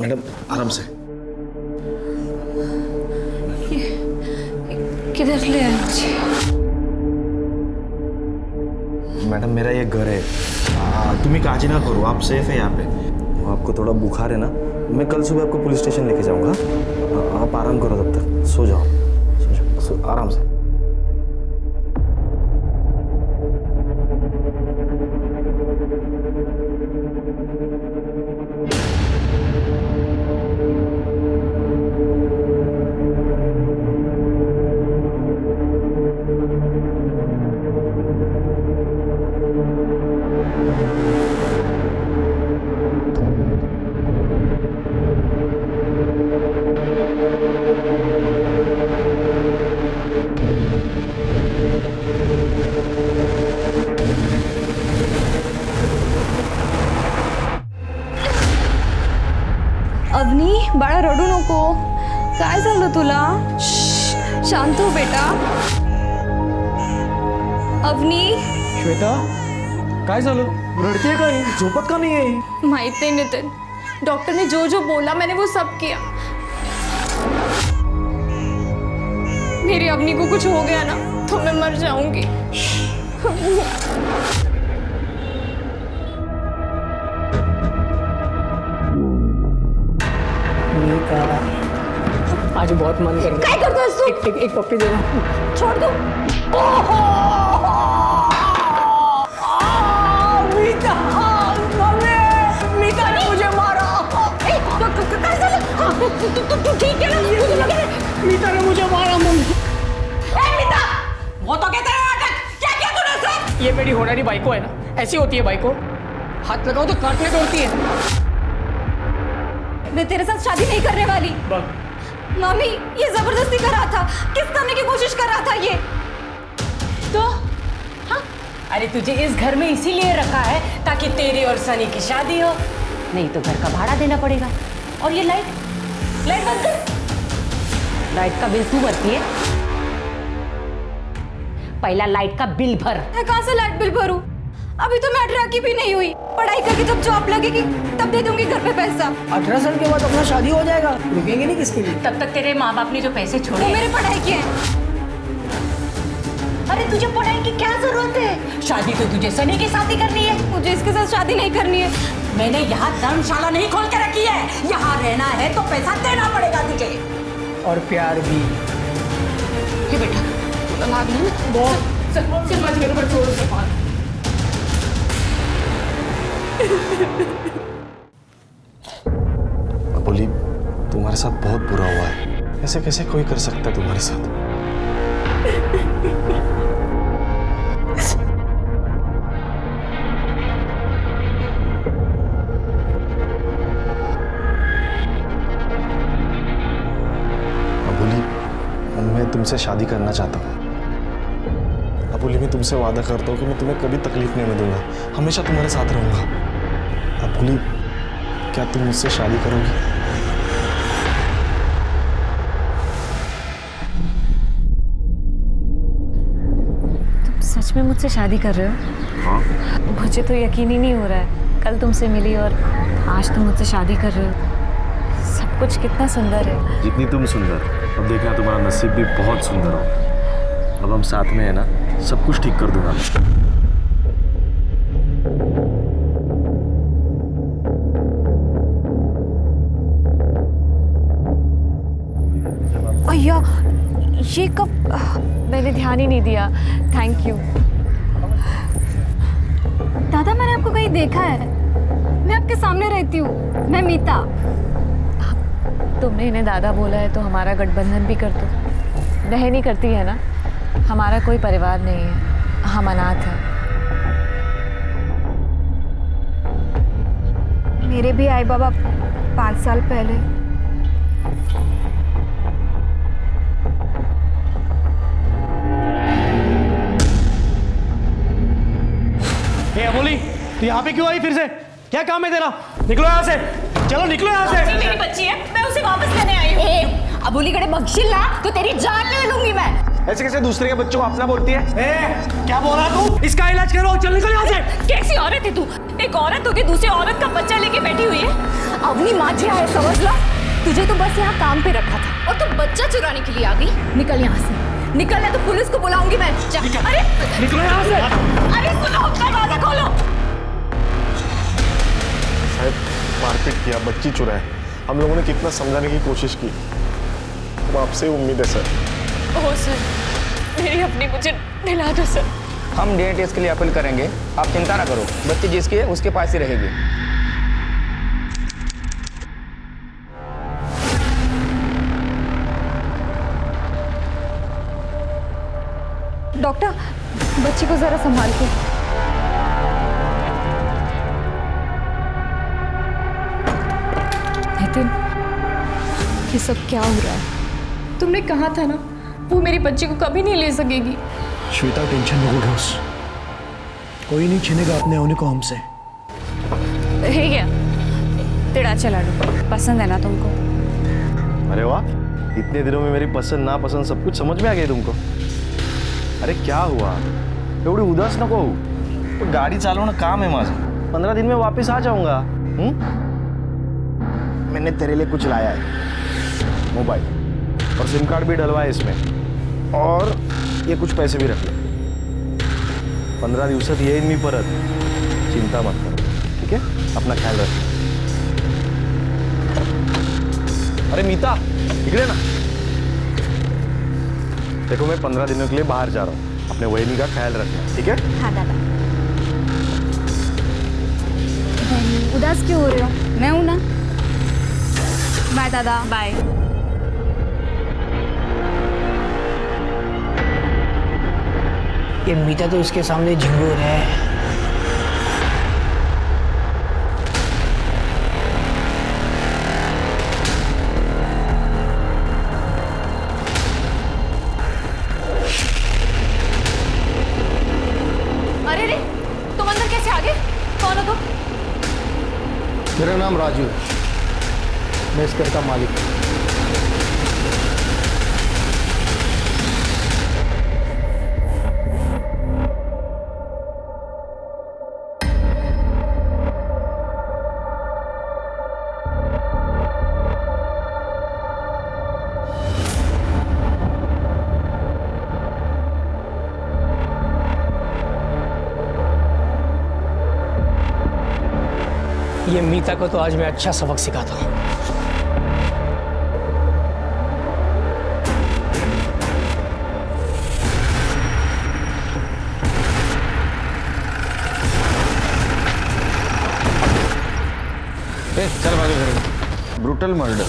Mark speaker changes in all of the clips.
Speaker 1: Madam आराम से।
Speaker 2: किधर ले आए मुझे?
Speaker 1: मैडम मेरा ये घर है, तुम्हें काजी ना करो, आप सेफ है यहाँ पे। आपको थोड़ा बुखार है ना, मैं कल सुबह आपको पुलिस स्टेशन लेके जाऊँगा। आप आराम करो, तब तक सो जाओ, आराम से।
Speaker 2: अवनी बाळा रडू नको. काय झालं तुला? शांत हो बेटा. अवनी.
Speaker 1: श्वेता काय झालं? रडते काय? झोपत का नाही आहे?
Speaker 2: माहित नहीं नितिन, डॉक्टर ने जो जो बोला मैंने वो सब किया. मेरी अवनी को कुछ हो गया ना तो मैं मर जाऊंगी.
Speaker 3: आज बहुत मन कर रहा है.
Speaker 2: काय करतोस तू?
Speaker 3: एक पप्पी दे ना.
Speaker 2: छोड़ दो.
Speaker 3: मीता ने मुझे मारा.
Speaker 2: काय झालं? तू ठीक है ना?
Speaker 3: मीता ने मुझे मारा मम्मी.
Speaker 2: मीता, वो तो कहते हैं क्या किया तूने सब?
Speaker 3: ये मेरी होनारी बाइको है ना, ऐसी होती है बाइको. हाथ लगाओ तो काटने दौड़ती है.
Speaker 2: मैं तेरे साथ शादी नहीं करने वाली. मम्मी ये जबरदस्ती कर रहा था, किस करने की कोशिश कर रहा था ये.
Speaker 4: तो हाँ, अरे तुझे इस घर में इसीलिए रखा है ताकि तेरी और सनी की शादी हो. नहीं तो घर का भाड़ा देना पड़ेगा. और ये लाइट बंद कर. लाइट का बिल तू भरती है. पहला लाइट का बिल भर.
Speaker 2: मैं कहाँ से लाइट बिल भरूं? अभी तो मैं 18 की भी नहीं हुई. पढ़ाई करके जब जॉब लगेगी तब दे दूंगी घर पे पैसा.
Speaker 3: 18 साल के बाद अपना शादी हो जाएगा. रुकेंगे नहीं किसके लिए?
Speaker 4: तब तक तेरे माँ बाप ने जो पैसे
Speaker 2: वो
Speaker 4: छोड़े.
Speaker 2: मेरे पढ़ाई के हैं.
Speaker 4: अरे तुझे पढ़ाई की क्या जरूरत है? शादी तो तुझे सनी की शादी करनी है.
Speaker 2: मुझे इसके साथ शादी नहीं करनी है.
Speaker 4: मैंने यहाँ धर्मशाला नहीं खोल के रखी है. यहाँ रहना है तो पैसा देना पड़ेगा तुझे.
Speaker 3: और प्यार भी.
Speaker 4: ये बेटा तू भाग ना.
Speaker 3: समझ मेरे ऊपर छोड़ दे.
Speaker 1: बोली तुम्हारे साथ बहुत बुरा हुआ है, ऐसे कैसे कोई कर सकता है तुम्हारे साथ? बोली मैं तुमसे शादी करना चाहता हूँ. अबोली मैं तुमसे वादा करता हूँ कि मैं तुम्हें कभी तकलीफ नहीं होने दूंगा, हमेशा तुम्हारे साथ रहूंगा. अबोली क्या तुम मुझसे शादी करोगी?
Speaker 2: तुम सच में मुझसे शादी कर रहे हो?
Speaker 1: हाँ.
Speaker 2: मुझे तो यकीन ही नहीं हो रहा है. कल तुमसे मिली और आज तुम मुझसे शादी कर रहे हो. सब कुछ कितना सुंदर है.
Speaker 1: जितनी तुम सुंदर, अब देखना तुम्हारा नसीब भी बहुत सुंदर हो. अब हम साथ में है ना, सब कुछ ठीक कर दूंगा.
Speaker 2: अय्या, ये कब? मैंने ध्यान ही नहीं दिया. Thank you. दादा मैंने आपको कहीं देखा है. मैं आपके सामने रहती हूँ. मैं मीता. तुमने इन्हें दादा बोला है तो हमारा गठबंधन भी कर दो. बहन ही करती है ना. हमारा कोई परिवार नहीं है, हम अनाथ हैं. मेरे भी आई बाबा 5 साल पहले.
Speaker 5: बोली तू यहाँ पे क्यों आई फिर से? क्या काम है तेरा? निकलो यहाँ से. चलो निकलो यहाँ से.
Speaker 4: मेरी बच्ची है, मैं उसे वापस लेने आई हूँ. अबोली कड़े बख्शिल ना तो तेरी जान ले लूंगी मैं.
Speaker 5: ऐसे कैसे दूसरे के बच्चों को अपना बोलती है? क्या बोला तू? इसका इलाज करो. चल निकल यहाँ से.
Speaker 4: कैसी औरत है तू? एक औरत होके दूसरी औरत का बच्चा लेके बैठी हुई है.
Speaker 2: अवनी माझी आहे समजला? तुझे तो बस यहाँ काम पे रखा था और तुम बच्चा चुराने के लिए आ गई। निकल यहाँ से, निकल या तो पुलिस को बुलाऊंगी मैं। अरे
Speaker 5: निकलो यहाँ से।
Speaker 2: अरे सुनो, दरवाजा खोलो।
Speaker 1: साहब मारपीट किया, बच्ची चुराए, हम लोगों ने कितना समझाने की कोशिश की। अब आपसे उम्मीद है सर।
Speaker 2: ओह सर, मेरी अपनी मुझे दिला दो सर।
Speaker 6: हम डीएनए टेस्ट के लिए अपील करेंगे, आप चिंता ना करो, बच्ची जिसकी है उसके पास ही रहेगी।
Speaker 2: डॉक्टर, बच्ची को जरा संभाल के। नितिन, ये सब क्या हो रहा है? तुमने कहा था ना वो मेरी बच्ची को कभी नहीं ले सकेगी।
Speaker 5: श्वेता टेंशन में घुस, कोई नहीं छीनेगा अपने होने को हमसे।
Speaker 2: है क्या तिड़ाचा लाडू पसंद है ना तुमको?
Speaker 1: अरे वाह, इतने दिनों में मेरी पसंद नापसंद सब कुछ समझ में आ गई तुमको। अरे क्या हुआ, एवढी उदास नको होऊ. तो गाडी चालवणं काम है माझं. 15 दिन में वापस आ जाऊंगा. मैंने तेरे लिए कुछ लाया है, मोबाइल और सिम कार्ड भी डलवाया इसमें, और ये कुछ पैसे भी रख ले. 15 दिवसात येईन मी परत, चिंता मत करो. ठीक है, अपना ख्याल रख. अरे मीता, इकडे ना. देखो मैं 15 दिनों के लिए बाहर जा रहा हूँ, अपने वहिनी का ख्याल रखना. ठीक है?
Speaker 2: हाँ दादा. उदास क्यों हो रहे हो? मैं हूं ना. बाय दादा. बाय.
Speaker 3: ये मीता तो इसके सामने झिंगूर है.
Speaker 2: अरे रे, तुम अंदर कैसे आ गए? कौन हो तुम?
Speaker 7: मेरा नाम राजू है, मैं इस घर का मालिक हूँ.
Speaker 3: ये मीता को तो आज मैं अच्छा सबक सिखाता हूँ.
Speaker 7: चल भागे घर. Brutal murder.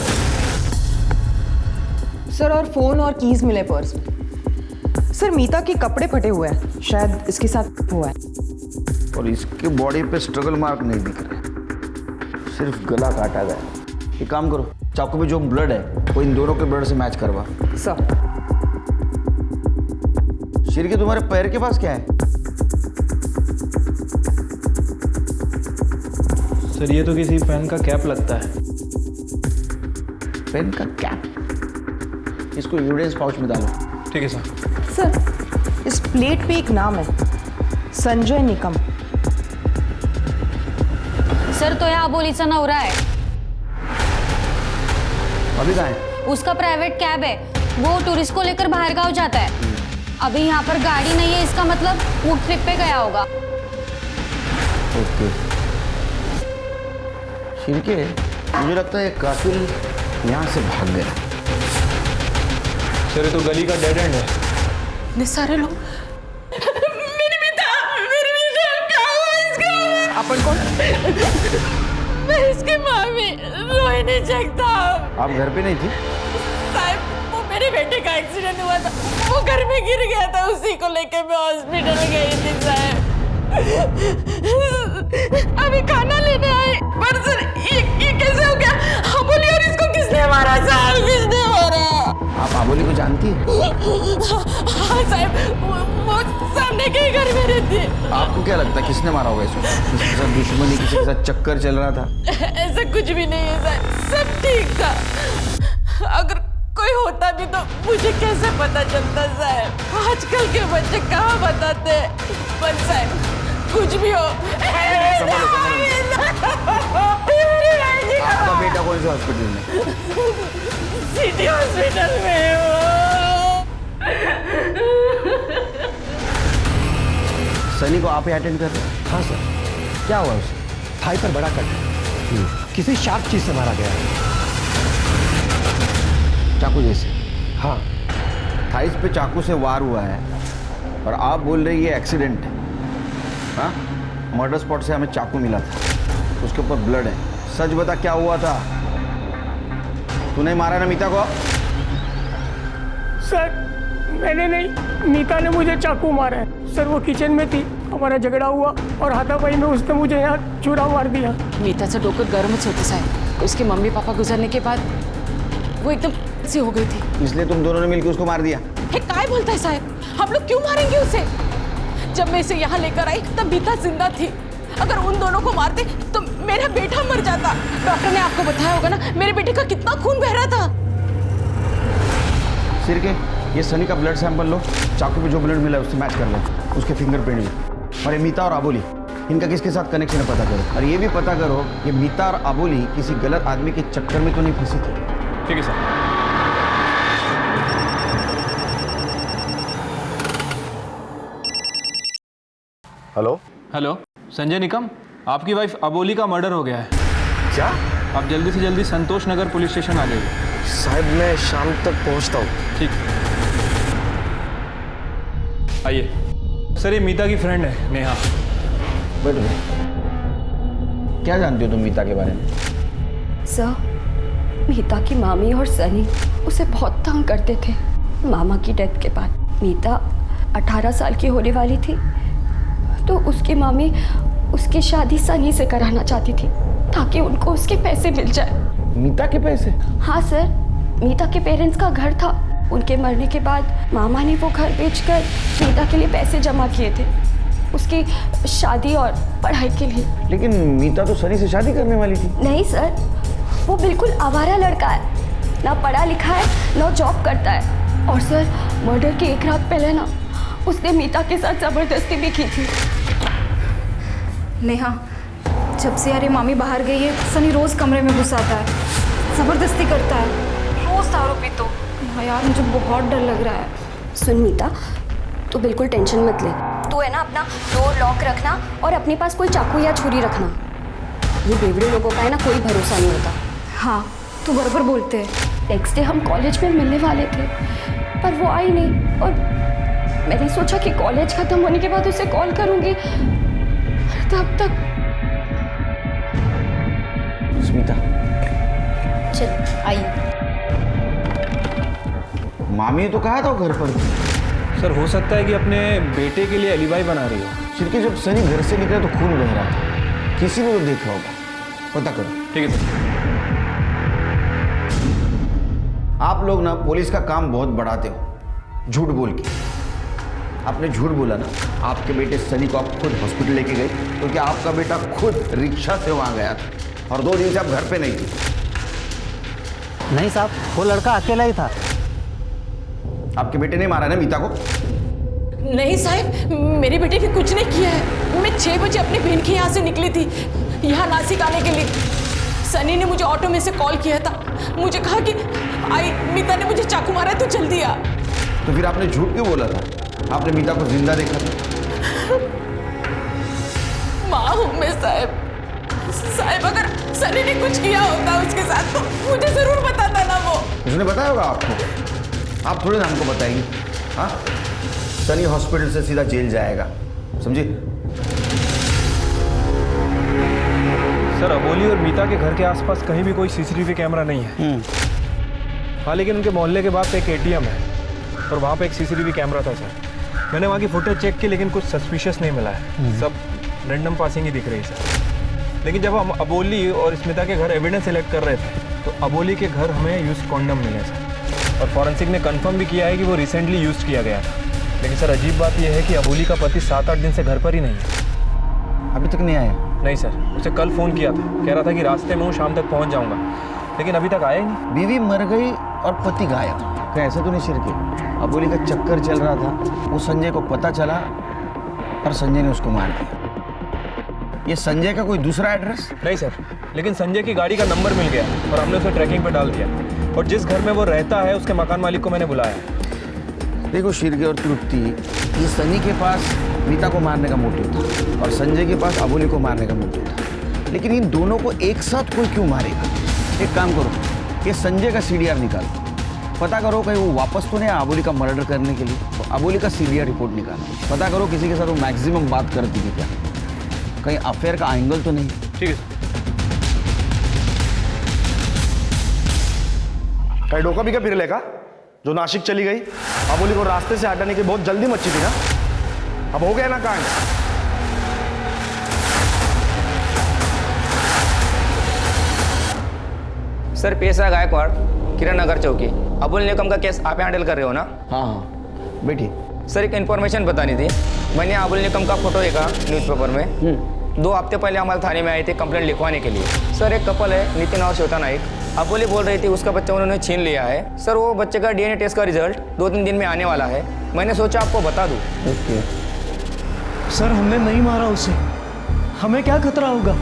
Speaker 8: सर, और फोन और कीज मिले पर्स में. सर, मीता के कपड़े फटे हुए हैं, शायद इसके साथ हुआ है.
Speaker 7: और इसके बॉडी पे स्ट्रगल मार्क नहीं दिख रहे, सिर्फ गला काटा गया. एक काम करो, चाकू पे जो ब्लड है वो इन दोनों के ब्लड से मैच करवा.
Speaker 8: सर,
Speaker 7: सिर के तुम्हारे पैर के पास क्या है?
Speaker 5: सर ये तो किसी पेन का कैप लगता है.
Speaker 7: पेन का कैप? इसको एविडेंस पाउच में डालो.
Speaker 5: ठीक है सर.
Speaker 8: सर, इस प्लेट पे एक नाम है, संजय निकम.
Speaker 2: सर, तो या अबोलीचा नवरा है.
Speaker 7: अभी कहाँ है?
Speaker 2: उसका प्राइवेट कैब है, वो टूरिस्ट को लेकर बाहर गांव जाता है. अभी यहाँ पर गाड़ी नहीं है, इसका मतलब वो ट्रिप पे गया होगा.
Speaker 7: ओके. शिरके, मुझे लगता है कातिल यहाँ से भाग गया.
Speaker 5: सर ये तो गली का डेड एंड है.
Speaker 8: ये सारे लोग. अपन कौन?
Speaker 4: मैं इसकी मामी रोहिणी जगताप.
Speaker 7: आप घर पे नहीं थी?
Speaker 4: साहब, वो मेरे बेटे का एक्सीडेंट हुआ था, वो घर में गिर गया था, उसी को लेके मैं हॉस्पिटल गई थी साहब. अभी खाना लेने आए, पर सर ये कैसे हो गया? हम बोलिए, और इसको किसने मारा साहब? किसने मारा?
Speaker 7: आप आबोली को जानती है?
Speaker 4: हाँ साहब, वो सामने के घर में रहती है.
Speaker 7: आपको क्या लगता है किसने मारा होगा इसको? किसी के साथ दुश्मनी, किसी के साथ चक्कर चल रहा था?
Speaker 4: ऐसा कुछ भी नहीं है साहब, सब ठीक था. अगर कोई होता भी तो मुझे कैसे पता चलता साहब? आजकल के बच्चे कहाँ बताते? पर साहब कुछ भी हो,
Speaker 7: आपका कौन से हॉस्पिटल में?
Speaker 3: सिटी हॉस्पिटल में हो।
Speaker 7: सनी को आप ही अटेंड कर रहे हैं?
Speaker 5: हाँ सर,
Speaker 7: क्या हुआ उसे?
Speaker 5: थाई पर बड़ा कट है, किसी शार्प चीज से मारा गया है।
Speaker 7: चाकू जैसे?
Speaker 5: हाँ।
Speaker 7: थाइस पे चाकू से वार हुआ है और आप बोल रहे ये एक्सीडेंट है? हाँ, मर्डर स्पॉट से हमें चाकू मिला था, उसके ऊपर ब्लड है। सच बता क्या हुआ था? तूने मारा ना मीता को?
Speaker 3: सर मैंने नहीं, मीता ने मुझे चाकू मारा है। सर वो किचन में थी, हमारा झगड़ा हुआ और हाथापाई में उसने मुझे यहाँ चूरा मार दिया।
Speaker 4: मीता से डोकर गर्मच होती साहब। उसके मम्मी पापा गुजरने के बाद वो एकदम सी हो गई थी,
Speaker 7: इसलिए तुम दोनों ने मिलकर उसको मार दिया?
Speaker 4: हे काय बोलता है साहब, हम लोग क्यों मारेंगे उसे? जब मैं इसे यहाँ लेकर आई तब मीता जिंदा थी। अगर उन दोनों को मारते तो मेरा बेटा मर जाता। डॉक्टर ने आपको बताया होगा ना मेरे बेटे का कितना खून बह रहा था।
Speaker 7: सिर के ये सनी का ब्लड सैंपल लो, चाकू पे जो ब्लड मिला है उससे मैच कर लो, उसके फिंगरप्रिंट भी। और ये मीता और आबोली, इनका किसके साथ कनेक्शन है पता करो। और ये भी पता करो ये मीता और आबोली किसी गलत आदमी के चक्कर में तो नहीं फंसी थी।
Speaker 6: ठीक है sir.
Speaker 1: Hello.
Speaker 6: Hello Sanjay Nikam, आपकी वाइफ अबोली का मर्डर हो गया है।
Speaker 1: क्या?
Speaker 6: आप जल्दी से जल्दी संतोष नगर पुलिस स्टेशन आ जाइए।
Speaker 1: साहब मैं शाम तक पहुंचता हूँ।
Speaker 6: ठीक, आइए। सर ये मीता की फ्रेंड है नेहा।
Speaker 7: बैठो। क्या जानते हो तुम मीता के बारे में?
Speaker 2: सर, मीता की मामी और सनी उसे बहुत तंग करते थे। मामा की डेथ के बाद मीता 18 साल की होने वाली थी तो उसकी मामी उसकी शादी सनी से कराना चाहती थी ताकि उनको उसके पैसे मिल जाए।
Speaker 7: मीता के पैसे?
Speaker 2: हाँ सर, मीता के पेरेंट्स का घर था। उनके मरने के बाद मामा ने वो घर बेचकर मीता के लिए पैसे जमा किए थे उसकी शादी और पढ़ाई के लिए।
Speaker 7: लेकिन मीता तो सनी से शादी करने वाली थी।
Speaker 2: नहीं सर, वो बिल्कुल आवारा लड़का है, ना पढ़ा लिखा है ना जॉब करता है। और सर मर्डर की एक रात पहले ना उसने मीता के साथ जबरदस्ती भी की थी।
Speaker 9: नेहा, जब से यार ये मामी बाहर गई है सनी रोज कमरे में घुस आता है, जबरदस्ती करता है, रोज दारू पी। तो हाँ यार मुझे बहुत डर लग रहा है।
Speaker 2: सुन मीता, तू बिल्कुल टेंशन मत ले। तू है ना अपना डोर लॉक रखना और अपने पास कोई चाकू या छुरी रखना। ये बेवड़े लोगों का है ना कोई भरोसा नहीं होता।
Speaker 9: हाँ तू बराबर बोलते है।
Speaker 2: नेक्स्ट डे हम कॉलेज में मिलने वाले थे पर वो आई नहीं और मैंने सोचा कि कॉलेज खत्म होने के बाद उसे कॉल करूंगी। तब तक
Speaker 7: स्मिता
Speaker 2: चल आइए।
Speaker 7: मामी ने तो कहा था वो घर पर थी।
Speaker 6: सर हो सकता है कि अपने बेटे के लिए एलिबाई बना रही हो।
Speaker 7: सिर्के जब सनी घर से निकला तो खून बह रहा था, किसी ने तो देखा होगा, पता करो।
Speaker 6: ठीक है सर।
Speaker 7: आप लोग ना पुलिस का काम बहुत बढ़ाते हो, झूठ बोल के। आपने झूठ बोला ना, आपके बेटे सनी को आप खुद हॉस्पिटल लेके गए क्योंकि आपका बेटा खुद रिक्शा से वहां गया था और 2 दिन से आप घर पे नहीं थे।
Speaker 5: नहीं साहब, वो लड़का अकेला ही था।
Speaker 7: आपके बेटे ने मारा ना मीता को?
Speaker 4: नहीं साहब, मेरे बेटे ने कुछ नहीं किया है। मैं 6 बजे अपनी बहन के यहाँ से निकली थी यहाँ नासिक आने के लिए। सनी ने मुझे ऑटो में से कॉल किया था, मुझे कहा कि आई मीता ने मुझे चाकू मारा है, तू जल्दी आ।
Speaker 7: तो फिर आपने झूठ क्यों बोला था? आपने मीता को जिंदा देखा था।
Speaker 4: माँ हूँ मैं साहब। साहब अगर सनी ने कुछ किया होता उसके साथ तो मुझे जरूर बताता ना वो।
Speaker 7: उसने बताया होगा आपको, आप थोड़े ना हमको बताएंगे। हाँ, सनी हॉस्पिटल से सीधा जेल जाएगा, समझे?
Speaker 6: सर अबोली और मीता के घर के आसपास कहीं भी कोई सीसीटीवी कैमरा नहीं है। हाँ लेकिन उनके मोहल्ले के बाद एक एटीएम है और वहाँ पे एक सीसीटीवी कैमरा था सर। मैंने वहाँ की फुटेज चेक की लेकिन कुछ सस्पिशियस नहीं मिला है, सब रैंडम पासिंग ही दिख रही है सर। लेकिन जब हम अबोली और स्मिता के घर एविडेंस सेलेक्ट कर रहे थे तो अबोली के घर हमें यूज कॉन्डम मिले सर और फॉरेंसिक ने कंफर्म भी किया है कि वो रिसेंटली यूज किया गया था। लेकिन सर अजीब बात यह है कि अबोली का पति 7-8 दिन से घर पर ही नहीं है।
Speaker 7: अभी तक नहीं आया?
Speaker 6: नहीं सर, उसे कल फ़ोन किया था, कह रहा था कि रास्ते में हूँ, शाम तक पहुँच जाऊँगा, लेकिन अभी तक आया ही नहीं।
Speaker 7: बीवी मर गई और पति गायब, कहीं ऐसा तो नहीं सिर के? अबोली का चक्कर चल रहा था, वो संजय को पता चला और संजय ने उसको मार दिया। ये संजय का कोई दूसरा एड्रेस?
Speaker 6: नहीं सर, लेकिन संजय की गाड़ी का नंबर मिल गया और हमने उसे ट्रैकिंग पे डाल दिया। और जिस घर में वो रहता है उसके मकान मालिक को मैंने बुलाया।
Speaker 7: देखो शिर्के और तृप्ति, ये सनी के पास मीता को मारने का मोटिव था और संजय के पास अबोली को मारने का मोटिव था, लेकिन इन दोनों को एक साथ कोई क्यों मारेगा? एक काम करो, ये संजय का CDR निकालो, पता करो कहीं वो वापस तो नहीं आया अबोली का मर्डर करने के लिए। तो अबोली का CDR रिपोर्ट निकालो, पता करो किसी के साथ वो मैक्सिमम बात करती थी क्या, कहीं अफेयर का एंगल तो नहीं।
Speaker 6: ठीक है।
Speaker 1: कहीं डोका भी क्या फिर लेगा जो नासिक चली गई? अबोली को रास्ते से हटाने की बहुत जल्दी मची थी ना, अब हो गया ना कांड।
Speaker 10: सर पेशा गायकवाड़, किरण नगर चौकी। अबोली निकम का केस आप हैंडल कर रहे हो ना?
Speaker 7: हाँ बैठी।
Speaker 10: सर एक इन्फॉर्मेशन बतानी थी। मैंने अबोली निकम का फोटो देखा न्यूज़पेपर में। 2 हफ्ते पहले हमारे थाने में आए थे कंप्लेंट लिखवाने के लिए। सर एक कपल है नितिन और श्वेता नाइक, अबोली बोल रही थी उसका बच्चा उन्होंने छीन लिया है। सर वो बच्चे का DNA टेस्ट का रिजल्ट 2-3 दिन में आने वाला है, मैंने सोचा आपको बता दूँ।
Speaker 7: ओके
Speaker 5: सर हमने नहीं मारा उसे, हमें क्या खतरा होगा?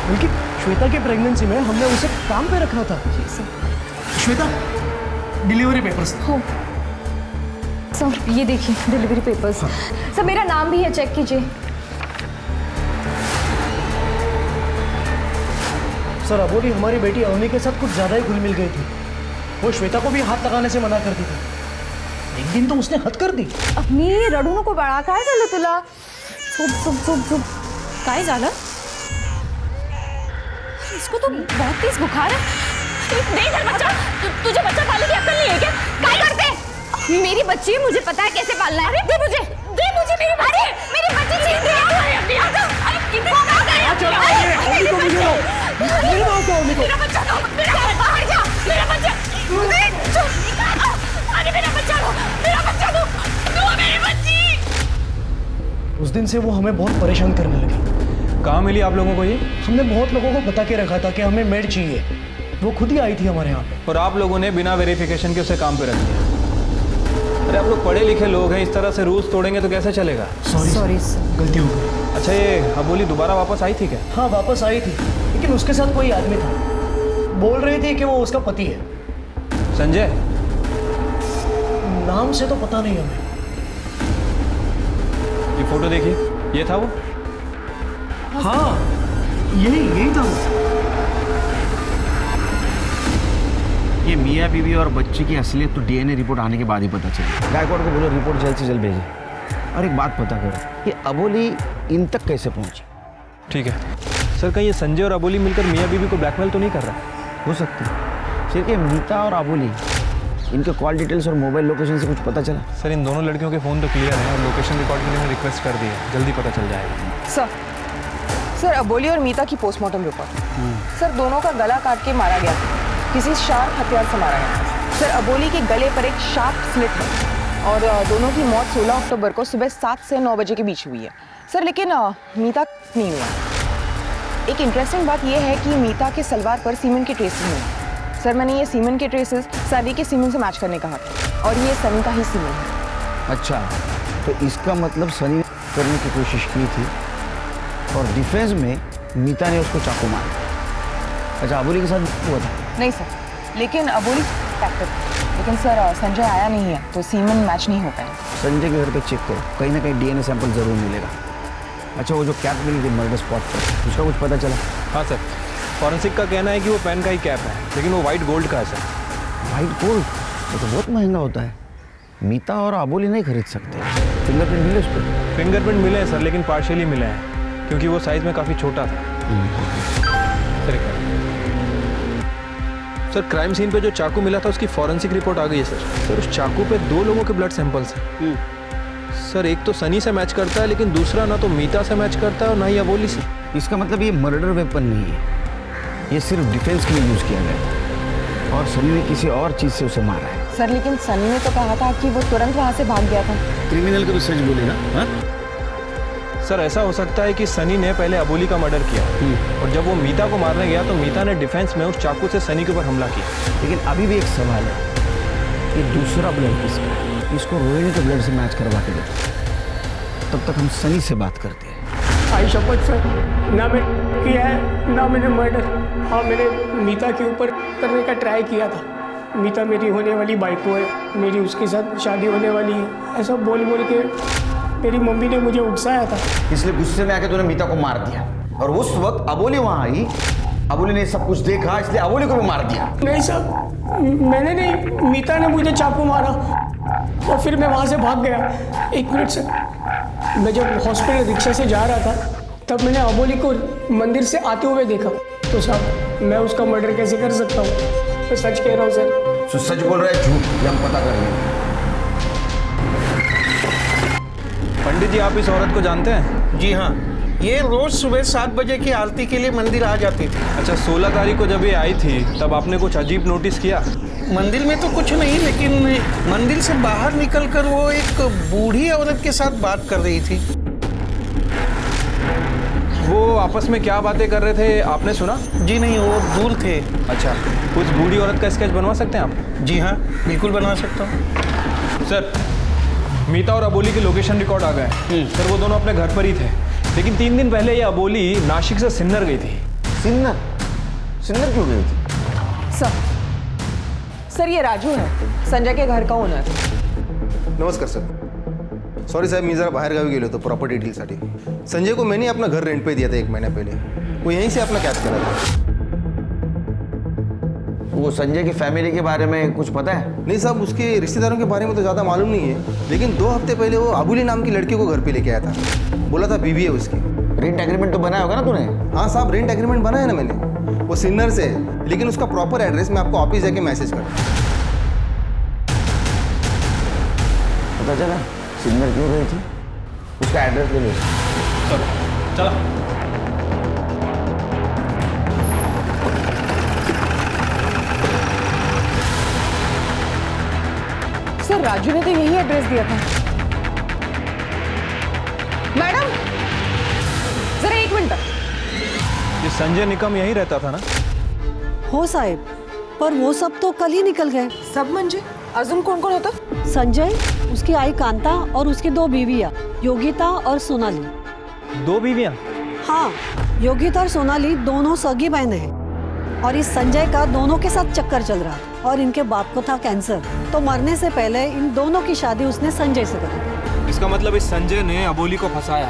Speaker 5: बल्कि श्वेता की प्रेगनेंसी में हमने उसे काम पे रखा था। Shweta, delivery papers.
Speaker 9: हो सर, ये देखिए डिलीवरी पेपर्स। सर मेरा नाम भी है, चेक कीजिए।
Speaker 5: सर अबोली हमारी बेटी अवनी के साथ कुछ ज़्यादा ही घुल मिल गई थी। वो श्वेता को भी हाथ लगाने से मना करती थी। एक दिन तो उसने हद कर दी।
Speaker 9: मी रडू नको बाळा, काय झालं तुला? चुप चुप चुप चुप, काय झालं? इसको तो बहुत तेज बुखार है। नहीं सर बच्चा, तुझे बच्चा पालने की अक्ल नहीं है क्या? काय करते? मेरी बच्ची है, मुझे पता है कैसे पालना है। दे मुझे मेरी बच्ची। अरे मेरी बच्ची छीन ली। अरे कितने मेरा बच्चा दो, बाहर जा, मेरा बच्चा। अरे मेरा बच्चा दो, मेरा बच्चा दो, मेरी बच्ची।
Speaker 5: उस दिन से वो हमें बहुत परेशान करने लगी।
Speaker 6: कहाँ मिली आप लोगों को ये?
Speaker 5: हमने बहुत लोगों को बता के रखा था कि हमें मेड चाहिए। वो खुद ही आई थी हमारे यहाँ पे।
Speaker 6: और आप लोगों ने बिना वेरिफिकेशन के उसे काम पे रख दिया। अरे आप लोग पढ़े लिखे लोग हैं, इस तरह से रूल्स तोड़ेंगे तो कैसे चलेगा?
Speaker 5: सॉरी गलती हो गई।
Speaker 6: अच्छा ये अबोली दोबारा वापस आई थी क्या?
Speaker 5: हाँ वापस आई थी, लेकिन उसके साथ कोई आदमी था। बोल रही थी कि वो उसका पति है।
Speaker 6: संजय?
Speaker 5: नाम से तो पता नहीं हमें।
Speaker 6: ये फोटो देखिए, ये था वो?
Speaker 5: हाँ यही था वो।
Speaker 7: ये मियाँ बीवी और बच्ची की असलियत तो DNA रिपोर्ट आने के बाद ही पता चली। गायकवाड़ को बोलो रिपोर्ट जल्द से जल्द भेजे। और एक बात पता करो, ये अबोली इन तक कैसे पहुंची?
Speaker 6: ठीक है सर, कहीं ये संजय और अबोली मिलकर मियाँ बीवी को ब्लैकमेल तो नहीं कर रहा?
Speaker 7: हो सकती है। सिर्फ ये मीता और अबोली, इनके कॉल डिटेल्स और मोबाइल लोकेशन से कुछ पता चला?
Speaker 6: सर इन दोनों लड़कियों के फ़ोन तो क्लियर है और लोकेशन रिकॉर्ड के लिए मैंने रिक्वेस्ट कर दी है, जल्दी पता चल जाएगा।
Speaker 8: सर अबोली और मीता की पोस्टमार्टम रिपोर्ट। सर दोनों का गला काट के मारा गया था, किसी शार्प हथियार से मारा गया। सर अबोली के गले पर एक शार्प स्लिट है और दोनों की मौत 16 अक्टूबर को सुबह 7 से 9 बजे के बीच हुई है। सर लेकिन मीता नहीं हुआ। एक इंटरेस्टिंग बात यह है कि मीता के सलवार पर सीमेंट के ट्रेसेस मिले। सर मैंने ये सीमेंट के ट्रेसेस सनी के सीमेंट से मैच करने कहा था और ये सनी का ही सीमेंट है।
Speaker 7: अच्छा, तो इसका मतलब सनी करने की कोशिश की थी और डिफेंस में मीता ने उसको चाकू मारा। अच्छा, अबोली के साथ हुआ था?
Speaker 8: नहीं सर, लेकिन अबोली एक्टिव, लेकिन सर संजय आया नहीं है तो सीमेंट मैच नहीं हो पाया।
Speaker 7: संजय के घर पे चेक करो, कहीं ना कहीं DNA सैंपल जरूर मिलेगा। अच्छा, वो जो कैप मिली थी मर्डर स्पॉट पर, उसका कुछ पता चला?
Speaker 6: हाँ सर, फॉरेंसिक का कहना है कि वो पेन का ही कैप है, लेकिन वो वाइट गोल्ड का है सर।
Speaker 7: White gold? वो तो बहुत महंगा होता है। मीता और अबोली नहीं खरीद सकते। फिंगरप्रिंट मिले उस पर?
Speaker 6: फिंगरप्रिंट मिले हैं सर, लेकिन पार्शियली मिले हैं क्योंकि वो साइज में काफ़ी छोटा था। सर क्राइम सीन पे जो चाकू मिला था उसकी फॉरेंसिक रिपोर्ट आ गई है सर। उस चाकू पे 2 लोगों के ब्लड सैंपल्स हैं। सर एक तो सनी से मैच करता है, लेकिन दूसरा ना तो मीता से मैच करता है और ना ही अबोली से।
Speaker 7: इसका मतलब ये मर्डर वेपन नहीं है, ये सिर्फ डिफेंस के लिए यूज किया गया था और सनी ने किसी और चीज से उसे मारा है।
Speaker 8: सर लेकिन सनी ने तो कहा था कि वो तुरंत वहाँ से भाग गया था।
Speaker 7: क्रिमिनल को तो सच बोलेगा। हाँ?
Speaker 6: सर ऐसा हो सकता है कि सनी ने पहले अबोली का मर्डर किया और जब वो मीता को मारने गया तो मीता ने डिफेंस में उस चाकू से सनी के ऊपर हमला किया।
Speaker 7: लेकिन अभी भी एक सवाल है, ये दूसरा ब्लड किसका है? इसको रोहिणी के ब्लड से मैच करवा के देखो, तब तक हम सनी से बात करते हैं।
Speaker 3: आई शपथ सर, ना मैं किया है ना मैंने मर्डर। हाँ, मैंने मीता के ऊपर करने का ट्राई किया था। मीता मेरी होने वाली बाइको है, मेरी उसके साथ शादी होने वाली है, ऐसा बोल बोल के मेरी मम्मी ने मुझे उकसाया था।
Speaker 7: इसलिए गुस्से में आके तूने मीता को मार दिया, और उस वक्त अबोली वहां आई, अबोली ने सब कुछ देखा, इसलिए अबोली को भी मार दिया।
Speaker 3: नहीं साहब, मैंने नहीं, मीता ने मुझे चाकू मारा और फिर मैं वहाँ से भाग गया। एक मिनट सर, मैं जब हॉस्पिटल रिक्शा से जा रहा था तब मैंने अबोली को मंदिर से आते हुए देखा। तो साहब, मैं उसका मर्डर कैसे कर सकता हूँ? मैं सच कह रहा हूँ सर।
Speaker 7: तो सच बोल रहा है झूठ, ये हम पता कर लेंगे।
Speaker 6: पंडित जी, आप इस औरत को जानते हैं?
Speaker 11: जी हाँ, ये रोज सुबह 7 बजे की आरती के लिए मंदिर आ जाती थी।
Speaker 6: अच्छा, 16 तारीख को जब ये आई थी तब आपने कुछ अजीब नोटिस किया?
Speaker 11: मंदिर में तो कुछ नहीं, लेकिन मंदिर से बाहर निकलकर वो एक बूढ़ी औरत के साथ बात कर रही थी।
Speaker 6: वो आपस में क्या बातें कर रहे थे, आपने सुना?
Speaker 11: जी नहीं, वो दूर थे।
Speaker 6: अच्छा, कुछ बूढ़ी औरत का स्केच बनवा सकते हैं आप?
Speaker 11: जी हाँ, बिल्कुल बनवा सकता हूँ।
Speaker 6: सर, मीता और अबोली के लोकेशन रिकॉर्ड आ गए। सर, वो दोनों अपने घर पर ही थे, लेकिन 3 दिन पहले ये अबोली नासिक से सिन्नर गई थी।
Speaker 7: सिन्नर? सिन्नर क्यों गई थी?
Speaker 8: सर ये राजू है, संजय के घर का ओनर।
Speaker 12: नमस्कार सर। सॉरी साहेब, मी जरा बाहेर गावी गेलो होतो प्रॉपर्टी डीलसाठी। संजय को मैंने अपना घर रेंट पे दिया था 1 महीना पहले, वो यहीं से अपना कैच करा था।
Speaker 7: वो संजय की फैमिली के बारे में कुछ पता है?
Speaker 12: नहीं साहब, उसके रिश्तेदारों के बारे में तो ज़्यादा मालूम नहीं है, लेकिन 2 हफ्ते पहले वो अबोली नाम की लड़की को घर पे लेके आया था। बोला था बीवी है उसकी।
Speaker 7: रेंट एग्रीमेंट तो बनाया होगा ना तूने?
Speaker 12: हाँ साहब, रेंट एग्रीमेंट बनाया है ना मैंने। वो सिन्नर से है, लेकिन उसका प्रॉपर एड्रेस मैं आपको ऑफिस जाके मैसेज कर दूँ।
Speaker 7: पता चला सिन्नर क्यों गई थी? उसका एड्रेस ले लो।
Speaker 6: चला।
Speaker 8: सर राजू ने तो यही एड्रेस दिया था। मैडम जरा 1 मिनट।
Speaker 6: ये संजय निकम यहीं रहता था ना?
Speaker 13: हो साहेब, पर वो सब तो कल ही निकल गए।
Speaker 8: सब म्हणजे अजून कोण कोण होतं?
Speaker 13: संजय, उसकी आई कांता और उसकी 2 बीवियां, योगिता और सोनाली।
Speaker 6: 2 बीवियां?
Speaker 13: हाँ, योगिता और सोनाली दोनों सगी बहनें हैं, और इस संजय का दोनों के साथ चक्कर चल रहा था, और इनके बाप को था कैंसर, तो मरने से पहले इन दोनों की शादी उसने संजय से करी।
Speaker 6: इसका मतलब इस संजय ने अबोली को फंसाया।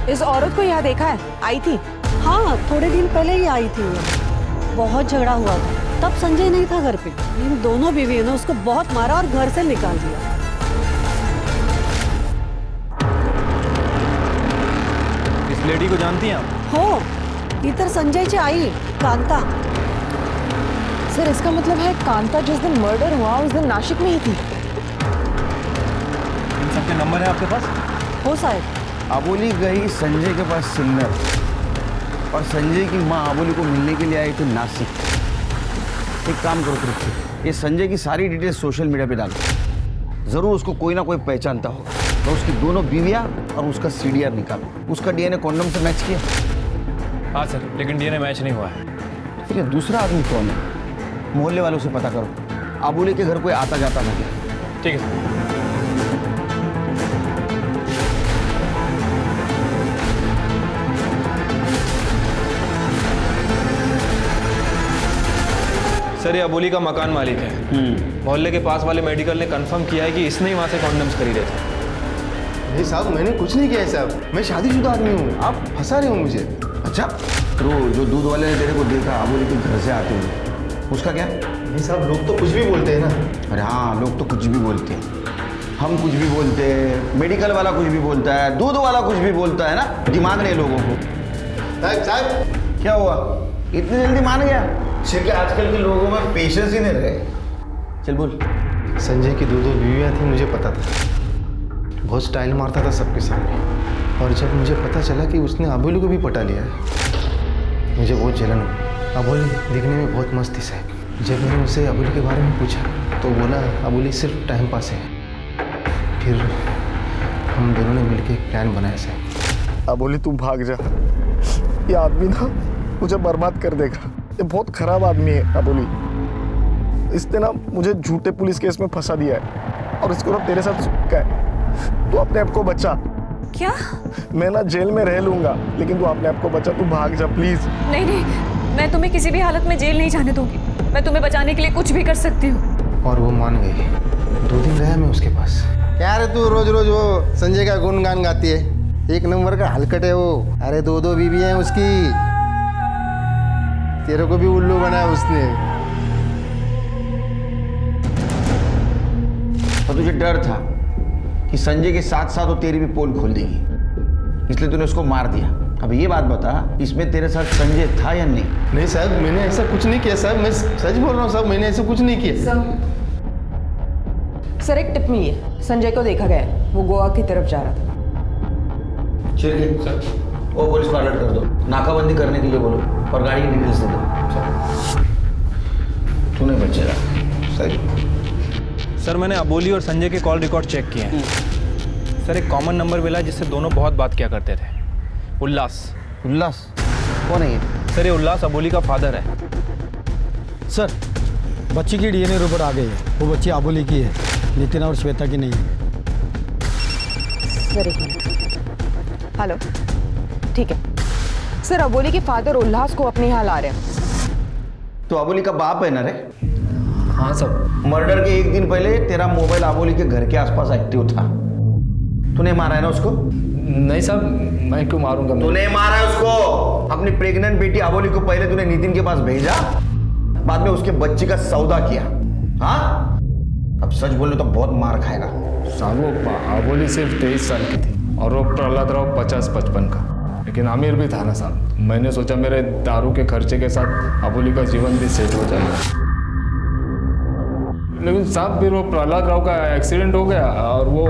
Speaker 8: इस औरत को यहाँ देखा है? आई थी?
Speaker 13: हाँ, थोड़े दिन पहले ही आई थी। बहुत झगड़ा हुआ था, तब संजय नहीं था घर पे। इन दोनों बीवियों ने उसको बहुत मारा और घर से निकाल दिया।
Speaker 6: इस लेडी को जानती हैं आप?
Speaker 13: हो, इधर संजय ची आई कांता।
Speaker 8: सर इसका मतलब है कांता जिस दिन मर्डर हुआ उस दिन नासिक में ही थी।
Speaker 6: इन सबके नंबर है आपके पास?
Speaker 13: हो साहब।
Speaker 7: अबोली गई संजय के पास सिन्नर, और संजय की माँ अबोली को मिलने के लिए आई थी नासिक। एक काम करो तृप्ति, ये संजय की सारी डिटेल्स सोशल मीडिया पे डालो, जरूर उसको कोई ना कोई पहचानता होगा। तो उसकी दोनों बीवियां और उसका सीडीआर निकालो। उसका डीएनए कॉन्डम से मैच किया?
Speaker 6: हाँ सर, लेकिन डीएनए मैच नहीं हुआ है।
Speaker 7: फिर ये दूसरा आदमी कौन है? मोहल्ले वालों से पता करो, अबोली के घर कोई आता जाता ना क्या।
Speaker 6: ठीक है सर, ये अबोली का मकान मालिक है। मोहल्ले के पास वाले मेडिकल ने कंफर्म किया है कि इसने ही वहाँ से कॉन्डम्स खरीदे थे।
Speaker 12: नहीं साहब, मैंने कुछ नहीं किया है साहब, मैं शादीशुदा आदमी हूँ, आप फंसा रहे हो मुझे।
Speaker 7: अच्छा, तो जो दूध वाले ने तेरे को देखा अबोली के घर से आते हुए, उसका क्या?
Speaker 12: नहीं साहब, लोग तो कुछ भी बोलते हैं ना।
Speaker 7: अरे हाँ, लोग तो कुछ भी बोलते हैं, हम कुछ भी बोलते हैं, मेडिकल वाला कुछ भी बोलता है, दूध वाला कुछ भी बोलता है ना। दिमाग नहीं लोगों को।
Speaker 12: साहब
Speaker 7: क्या हुआ, इतनी जल्दी मान गया? सिर्फ आजकल के लोगों में पेशेंस ही नहीं रहे। चल बोल।
Speaker 12: संजय की 2 बीवियाँ थी, मुझे पता था। बहुत स्टाइल मारता था सबके सामने, और जब मुझे पता चला कि उसने अबोली को भी पटा लिया है, मुझे बहुत जलन हुई। अबोली दिखने में बहुत मस्त थी साहब। जब मैंने उसे अबोली के बारे में पूछा तो बोला अबोली सिर्फ टाइम पास है। फिर हम दोनों ने मिलकर एक प्लान बनाया साहब।
Speaker 1: अबोली तू भाग जा, ये आदमी ना मुझे बर्बाद कर देगा। ये बहुत खराब आदमी है अबोली। इसने ना मुझे झूठे पुलिस केस में फंसा दिया है। और इसको ना तेरे साथ सुक्का है। तू अपने आप को बचा।
Speaker 9: क्या?
Speaker 1: मैं ना जेल में रह लूंगा, लेकिन तू अपने आप को बचा, तू भाग जा प्लीज।
Speaker 9: नहीं नहीं, मैं तुम्हें किसी भी हालत में जेल नहीं जाने दूंगी। मैं तुम्हें बचाने के लिए कुछ भी कर सकती हूँ।
Speaker 12: और वो मान गई। 2 दिन गया मैं उसके पास।
Speaker 14: क्या रे तू रोज रोज वो संजय का गुणगान गाती है? एक नंबर का हलकट है वो। अरे 2 बीवी हैं उसकी। तेरे को भी उल्लू बनाया उसने।
Speaker 7: और तुझे डर था कि संजय के साथ साथ वो तेरी भी पोल खोल देगी, इसलिए तूने उसको मार दिया। अब ये बात बता, इसमें तेरे साथ संजय था या नहीं?
Speaker 12: नहीं साहब, मैंने ऐसा कुछ नहीं किया साहब। मैं सच बोल रहा हूँ साहब, मैंने ऐसा कुछ नहीं किया।
Speaker 8: सर एक टिप मिली है, संजय को देखा गया है, वो गोवा की तरफ जा रहा था।
Speaker 7: सर, वो पुलिस को अलर्ट कर दो, नाकाबंदी करने के लिए बोलो और गाड़ी की डिटेल्स दे दो। तू नहीं बचेगा।
Speaker 6: सर मैंने अबोली और संजय के कॉल रिकॉर्ड चेक किए हैं। सर एक कॉमन नंबर मिला जिससे दोनों बहुत बात किया करते थे। उल्लास।
Speaker 14: उल्लास कौन है ये?
Speaker 6: सर ये उल्लास अबोली का फादर है।
Speaker 15: सर बच्ची की डीएनए रिपोर्ट आ गई है। वो बच्ची अबोली की है, नितिन और श्वेता की नहीं है।
Speaker 8: सर एक मिनट। हेलो, ठीक है सर। अबोली के फादर उल्लास को अपने यहाँ ला रहे हैं।
Speaker 7: तो अबोली का बाप है ना रे?
Speaker 10: हाँ सर।
Speaker 7: मर्डर के 1 दिन पहले तेरा मोबाइल अबोली के घर के आसपास एक्टिव था। तूने मारा है ना उसको?
Speaker 10: नहीं साहब, मैं क्यों मारूंगा?
Speaker 7: तूने मारा है उसको। अपनी प्रेग्नेंट बेटी अबोली को पहले तूने नितिन के पास भेजा, बाद में उसके बच्चे का सौदा किया। हाँ, अब सच बोले तो बहुत मार खाएगा।
Speaker 16: साहब वो अबोली सिर्फ 23 साल की थी और वो प्रहलाद राव 50-55 का, लेकिन अमीर भी था ना साहब। मैंने सोचा मेरे दारू के खर्चे के साथ अबोली का जीवन भी सेट हो जाएगा, लेकिन साहब फिर वो प्रहलाद राव का एक्सीडेंट हो गया और वो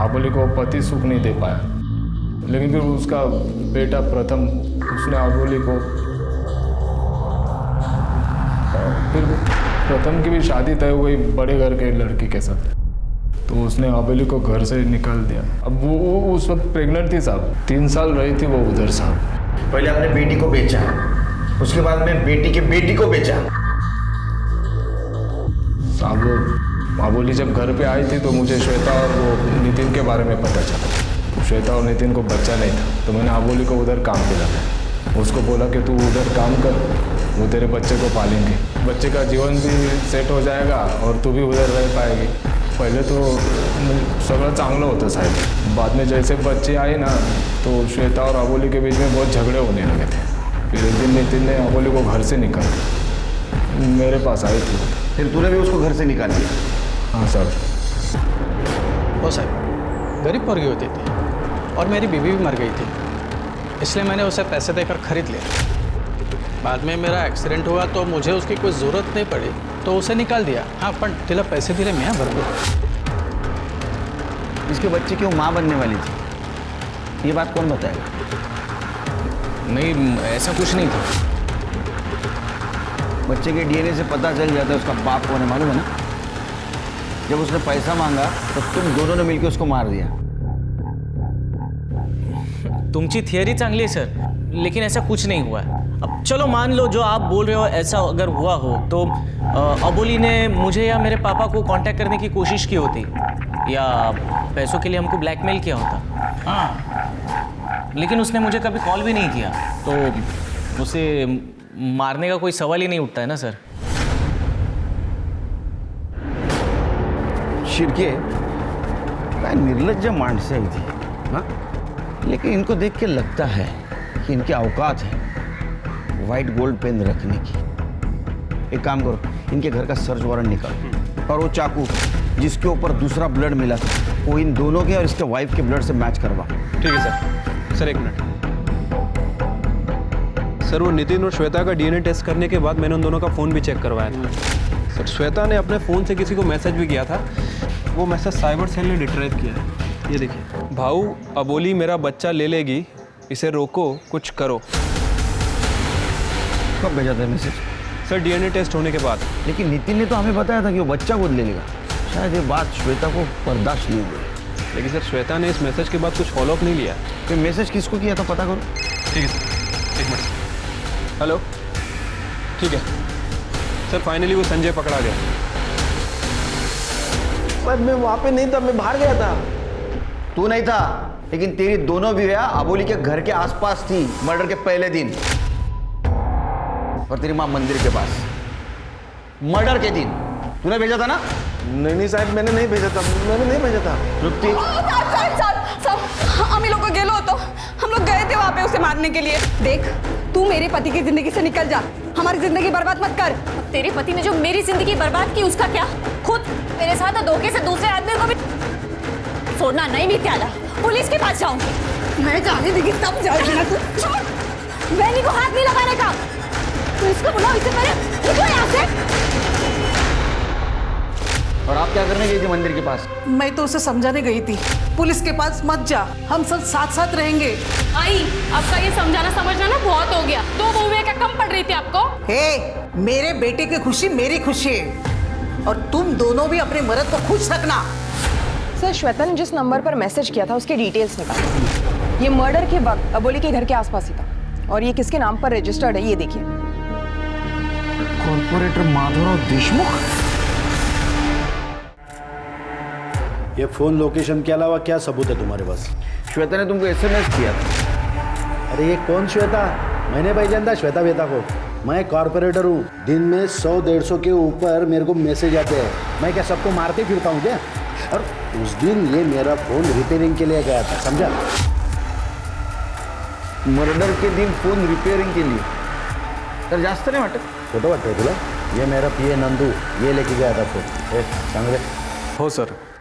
Speaker 16: अबोली को पति सुख नहीं दे पाया। लेकिन फिर उसका बेटा प्रथम, उसने अबोली को, फिर प्रथम की भी शादी तय हो गई बड़े घर के लड़की के साथ, तो उसने अबोली को घर से निकाल दिया। अब वो उस वक्त प्रेग्नेंट थी साहब, 3 साल रही थी वो उधर साहब।
Speaker 7: पहले अपने बेटी को बेचा, उसके बाद में बेटी की बेटी को बेचा।
Speaker 16: साहब वो अबोली जब घर पे आई थी तो मुझे श्वेता और वो नितिन के बारे में पता चला। श्वेता और नितिन को बच्चा नहीं था, तो मैंने अबोली को उधर काम पे लगाया। उसको बोला कि तू उधर काम कर, वो तेरे बच्चे को पालेंगे, बच्चे का जीवन भी सेट हो जाएगा और तू भी उधर रह पाएगी। पहले तो सगळं चांगलं होतं साहेब, बाद में जैसे बच्चे आए ना तो श्वेता और अबोली के बीच में बहुत झगड़े होने लगे थे। फिर एक दिन नितिन ने अबोली को घर से निकाल दिया, मेरे पास आई थी।
Speaker 7: फिर तूने भी उसको घर से निकाल दिया?
Speaker 16: हाँ सर।
Speaker 15: वो साहब गरीब पोरगी होती थी और मेरी बीवी भी मर गई थी, इसलिए मैंने उसे पैसे देकर खरीद लिया। बाद में मेरा एक्सीडेंट हुआ तो मुझे उसकी कोई ज़रूरत नहीं पड़ी, तो उसे निकाल दिया। हाँ, पण तिला पैसे दिले मैं भरपूर।
Speaker 7: इसके बच्चे की वो माँ बनने वाली थी, ये बात कौन बताएगा?
Speaker 10: नहीं, ऐसा कुछ नहीं था।
Speaker 7: बच्चे के डीएनए से पता चल जाता है उसका बाप कौन है, मालूम है ना? जब उसने पैसा मांगा तो तुम दोनों ने मिलकर उसको मार दिया।
Speaker 17: तुमची थियरी चांगली है सर, लेकिन ऐसा कुछ नहीं हुआ है। अब चलो मान लो जो आप बोल रहे हो ऐसा अगर हुआ हो तो अबोली ने मुझे या मेरे पापा को कांटेक्ट करने की कोशिश की होती या पैसों के लिए हमको ब्लैकमेल किया होता। हाँ, लेकिन उसने मुझे कभी कॉल भी नहीं किया, तो उसे मारने का कोई सवाल ही नहीं उठता है ना सर।
Speaker 7: शिरके काय निर्लज्ज माणसं आहे ती, हाँ? लेकिन इनको देख के लगता है कि इनकी औकात है वाइट गोल्ड पेन रखने की। एक काम करो, इनके घर का सर्च वारंट निकालो और वो चाकू जिसके ऊपर दूसरा ब्लड मिला था वो इन दोनों के और इसके वाइफ के ब्लड से मैच करवा।
Speaker 6: ठीक है सर। सर एक मिनट सर, वो नितिन और श्वेता का डीएनए टेस्ट करने के बाद मैंने उन दोनों का फ़ोन भी चेक करवाया था। सर श्वेता ने अपने फ़ोन से किसी को मैसेज भी किया था, वो मैसेज साइबर सेल ने डिट्राइव किया है। ये देखिए, भाऊ अबोली मेरा बच्चा ले लेगी, इसे रोको, कुछ करो।
Speaker 7: कब भेजा था मैसेज?
Speaker 6: सर डीएनए टेस्ट होने के बाद।
Speaker 7: लेकिन नितिन ने तो हमें बताया था कि वो बच्चा गोद ले लेगा। शायद ये बात श्वेता को बर्दाश्त नहीं हुई।
Speaker 6: लेकिन सर श्वेता ने इस मैसेज के बाद कुछ फॉलोअप नहीं लिया।
Speaker 7: तो मैसेज किसको किया था पता करो।
Speaker 6: ठीक है सर, एक मिनट। हेलो, ठीक है सर, फाइनली वो संजय पकड़ा गया।
Speaker 1: साहब मैं वहाँ पे नहीं था, मैं बाहर गया था।
Speaker 7: तू नहीं था, लेकिन तेरी दोनों बीवियां अबोली के घर के आसपास थी मर्डर के पहले दिन, और तेरी माँ मंदिर के पास मर्डर के दिन। तूने भेजा था ना?
Speaker 1: नहीं साहब, मैंने नहीं भेजा था, मैंने नहीं भेजा था।
Speaker 7: तृप्ति,
Speaker 9: हम ही लोग को गेलो तो हम लोग गए थे वहाँ पे उसे मारने के लिए। देख, तू मेरे पति की जिंदगी से निकल जा, हमारी जिंदगी बर्बाद मत कर।
Speaker 18: तेरे पति ने जो मेरी जिंदगी बर्बाद की उसका क्या? खुद मेरे साथ धोखे से दूसरे आदमी को भी छोड़ना नहीं भी त्याला, पुलिस के पास जाऊंगी।
Speaker 9: मैं जाने देगी तब जाएगी ना तू। छोड़, वैनी को हाथ नहीं लगाने का। तू इसको बुलाओ, इसे पहले निकलो यहाँ से।
Speaker 7: और आप क्या करने गई थी मंदिर के पास?
Speaker 19: मैं तो उसे समझाने गई थी, पुलिस के पास मत जा, हम सब साथ साथ रहेंगे।
Speaker 18: आई, आपका ये समझाना समझना ना बहुत हो गया। 2 बहुएं क्या कम पड़ रही थी आपको?
Speaker 19: हे, मेरे बेटे की खुशी मेरी खुशी है, और तुम दोनों भी अपने मर्द को खुश रखना।
Speaker 8: सर, श्वेता ने जिस नंबर पर मैसेज किया था उसके डिटेल्स निकाले। ये मर्डर के वक्त अबोली के घर के आसपास ही था, और ये किसके नाम पर रजिस्टर्ड है ये देखिए।
Speaker 7: कॉर्पोरेटर माधवराव देशमुख।
Speaker 20: ये फोन लोकेशन के अलावा क्या सबूत है तुम्हारे पास?
Speaker 7: श्वेता ने तुमको SMS किया था।
Speaker 20: अरे ये कौन श्वेता? मैंने भाई जानता श्वेता वेता को। मैं कॉर्पोरेटर हूँ, दिन में 100-150 के ऊपर मेरे को मैसेज आते हैं। मैं क्या सबको मारते फिरता हूँ क्या? और उस दिन ये मेरा फोन रिपेयरिंग के लिए गया था, समझा?
Speaker 7: मर्डर के दिन फोन रिपेयरिंग के लिए? तर जास्त नाही वाटत?
Speaker 20: खोटं वाटतंय तुला? ये मेरा PA नंदू ये लेके गया था फोन। सांग रे।
Speaker 15: हो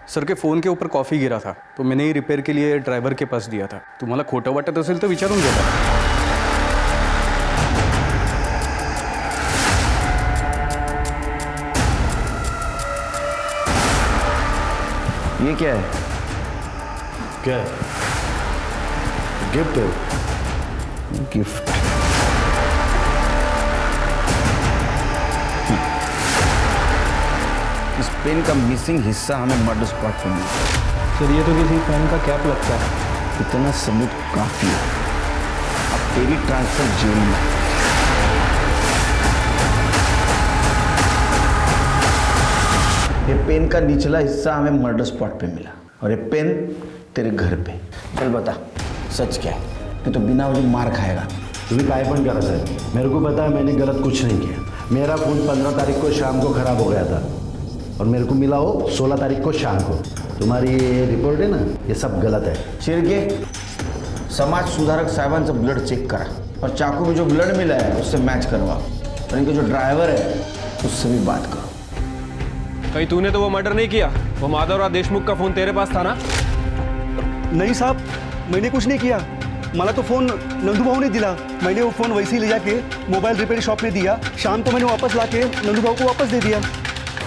Speaker 15: सर के फोन के ऊपर कॉफी गिरा था, तो मैंने ही रिपेयर के लिए ड्रायव्हर के पास दिया था. तुम्हाला खोटं वाटत असेल तर विचारून घ्या.
Speaker 7: ये क्या है?
Speaker 20: क्या है? गिफ्ट है.
Speaker 7: गिफ्ट. इस पेन का मिसिंग हिस्सा हमें मर्डर स्पॉट पर मिला.
Speaker 6: सर ये तो किसी पेन का कैप लगता है.
Speaker 7: इतना सबूत काफी है. अब तेरी ट्रांसफर जेल में. ये पेन का निचला हिस्सा हमें मर्डर स्पॉट पे मिला और ये पेन तेरे घर पे. चल बता सच क्या है, नहीं तो बिना वजह मार खाएगा.
Speaker 20: तुम्हें काय पण करा साहब, मेरे को पता है मैंने गलत कुछ नहीं किया. मेरा फोन 15 तारीख को शाम को खराब हो गया था और मेरे को मिला हो 16 तारीख को शाम को. तुम्हारी ये रिपोर्ट है ना, ये सब गलत है.
Speaker 7: चिरके समाज सुधारक साहेबांचं ब्लड चेक करा और चाकू में जो ब्लड मिला है उससे मैच करवाओ और इनके जो ड्राइवर है उससे भी बात करो.
Speaker 6: कहीं तूने तो वो मर्डर नहीं किया? वो माधवराव देशमुख का फोन तेरे पास था ना?
Speaker 5: नहीं साहब, मैंने कुछ नहीं किया. मला तो फोन नंदू भाऊ ने दिला. मैंने वो फोन वैसे ही ले जाके मोबाइल रिपेयर शॉप में दिया. शाम को मैंने वापस लाके नंदू भाऊ को वापस दे दिया.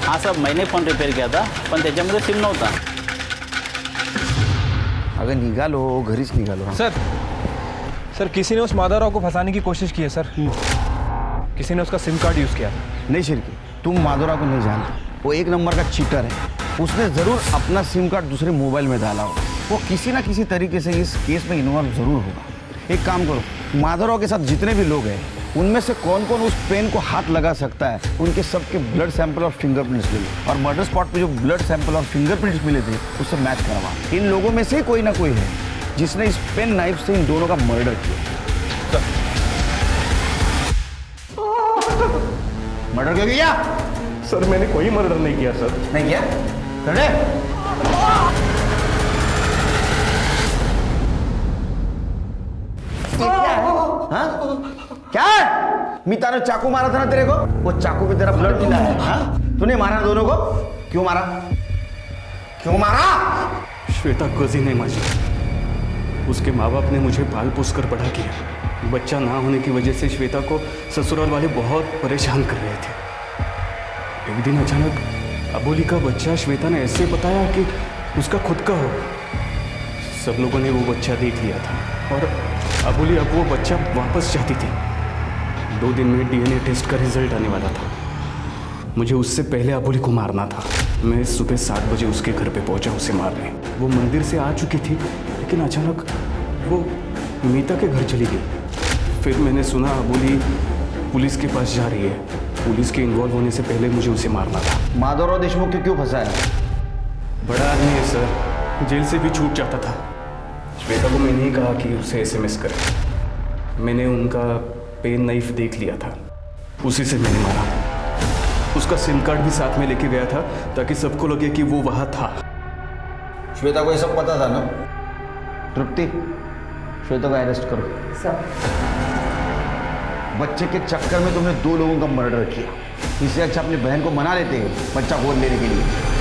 Speaker 21: हाँ साहब, मैंने फोन रिपेयर किया था पण त्याच्यामध्ये सिम नव्हता.
Speaker 7: अगर निघालो घरीच निघालो.
Speaker 6: सर किसी ने उस माधवराव को फंसाने की कोशिश की है सर. किसी ने उसका सिम कार्ड यूज किया.
Speaker 7: नहीं शिरके, तुम माधवराव को नहीं जानते. वो एक नंबर का चीटर है. उसने जरूर अपना सिम कार्ड दूसरे मोबाइल में डाला हो. वो किसी ना किसी तरीके से इस केस में इन्वॉल्व जरूर होगा. एक काम करो, माधवराव के साथ जितने भी लोग हैं उनमें से कौन कौन उस पेन को हाथ लगा सकता है, उनके सबके ब्लड सैंपल और फिंगरप्रिंट्स ले लो और मर्डर स्पॉट पे जो ब्लड सैंपल और फिंगरप्रिंट्स मिले थे उससे मैच करवा. इन लोगों में से कोई ना कोई है जिसने इस पेन नाइफ से इन दोनों का मर्डर किया. मर्डर क्यों किया?
Speaker 20: सर मैंने कोई मर्डर नहीं किया. सर
Speaker 7: नहीं किया? करे? हाँ? क्या है? मीता ने चाकू मारा था ना तेरे को, वो चाकू पे तेरा ब्लड मिला है. हाँ? तूने मारा दोनों को? क्यों मारा? क्यों मारा?
Speaker 15: श्वेता कजिन है माझी. उसके माँ बाप ने मुझे पाल पोस कर बड़ा किया. बच्चा ना होने की वजह से श्वेता को ससुराल वाले बहुत परेशान कर रहे थे. एक दिन अचानक अबोली का बच्चा श्वेता ने ऐसे बताया कि उसका खुद का हो. सब लोगों ने वो बच्चा देख लिया था और अबोली अब वो बच्चा वापस चाहती थी. 2 दिन में DNA टेस्ट का रिजल्ट आने वाला था. मुझे उससे पहले अबोली को मारना था. मैं सुबह 7 बजे उसके घर पे पहुंचा उसे मारने. वो मंदिर से आ चुकी थी लेकिन अचानक वो मीता के घर चली गई. फिर मैंने सुना अबोली पुलिस के पास जा रही है. पुलिस के इन्वॉल्व होने से पहले मुझे उसे मारना था.
Speaker 7: माधवराव देशमुख को क्यों फंसाया?
Speaker 2: बड़ा आदमी है सर, जेल से भी छूट जाता था। श्वेता को मैंने ही कहा कि उसे एसएमएस करे। मैंने उनका पेन नाइफ देख लिया था, उसी से मैंने मारा। उसका सिम कार्ड भी साथ में लेके गया था ताकि सबको लगे कि वो वहाँ था।
Speaker 7: श्वेता को ये सब पता था ना? तृप्ति, श्वेता को अरेस्ट करो।
Speaker 8: सर,
Speaker 7: बच्चे के चक्कर में तुमने 2 लोगों का मर्डर किया। इससे अच्छा अपनी बहन को मना लेते हो बच्चा गोद लेने के लिए।